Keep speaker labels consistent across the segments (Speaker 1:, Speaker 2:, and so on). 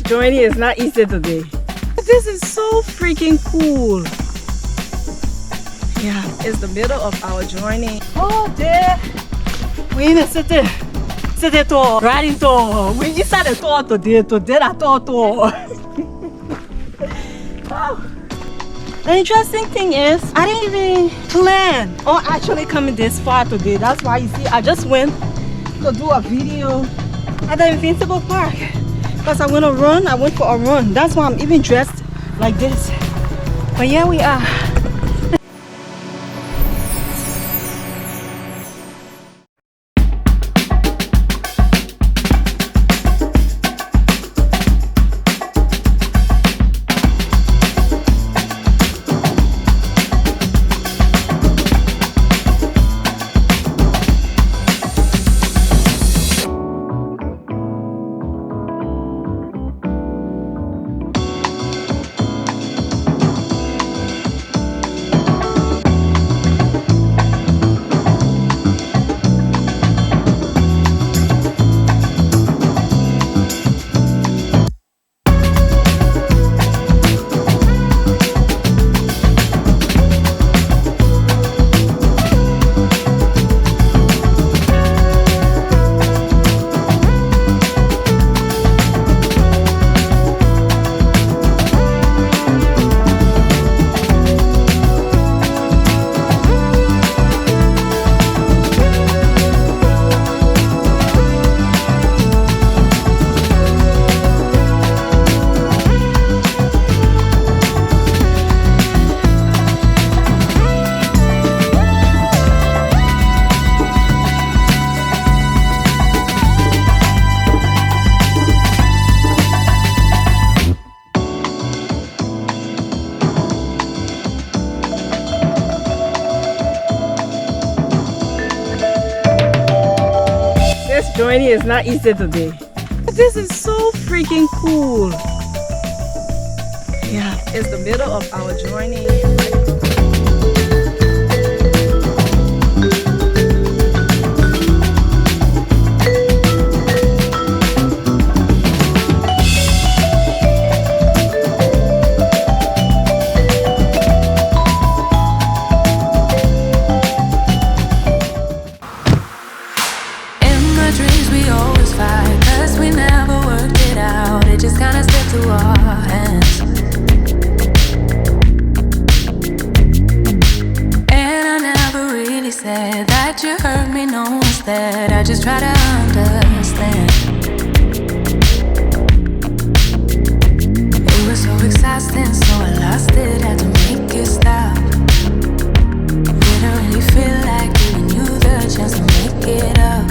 Speaker 1: journey is not easy today. This is so freaking cool. Yeah, it's the middle of our journey. Oh, there. We in the city. City tour, riding tour. We inside the tour today. Today the tour. Oh. The interesting thing is, I didn't even plan on actually coming this far today. That's why you see, I just went to do a video at the Invincible Park because I want to run. I went for a run. That's why I'm even dressed like this. But here we are. This journey is not easy today. This is so freaking cool. Yeah, it's the middle of our journey.
Speaker 2: Just kinda slipped through our hands. And I never really said that you hurt me, no, instead I just try to understand. It was so exhausting, so I lost it, had to make it stop. Didn't really feel like giving you the chance to make it up.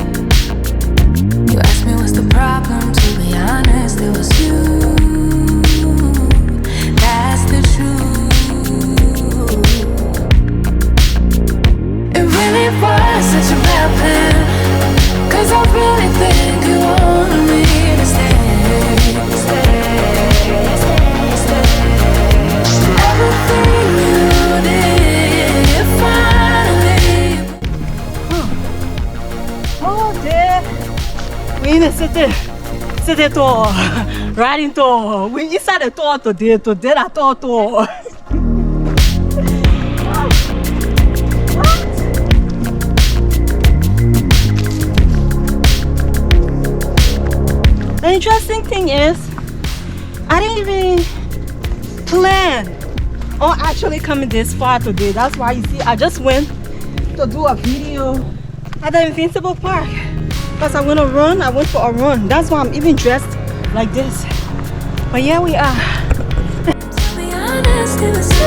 Speaker 2: You asked me what's the problem, to be honest, it was you. That's the truth. It really was such a bad plan, 'cause I really think you wanted me to stay. Everything you did, finally.
Speaker 1: Oh, there. We in the city tour, riding tour. We inside the tour today. Today the tour. What? The interesting thing is, I didn't even plan on actually coming this far today. That's why you see, I just went to do a video at the Invincible Park. Because I want to run, I went for a run. That's why I'm even dressed like this. But here we are.
Speaker 2: To be honest, it was you.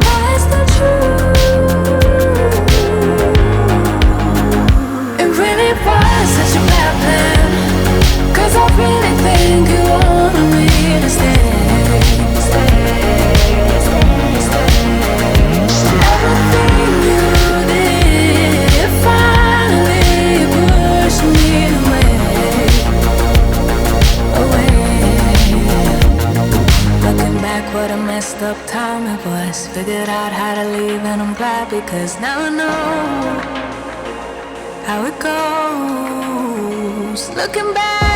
Speaker 2: That's the truth. It really was such a bad plan, 'cause I really think you wanted me to stay. Everything you did, finally pushed me away. Looking back, what a messed up time it was. Figured out how to leave, and I'm glad, because now I know how it goes. Looking back.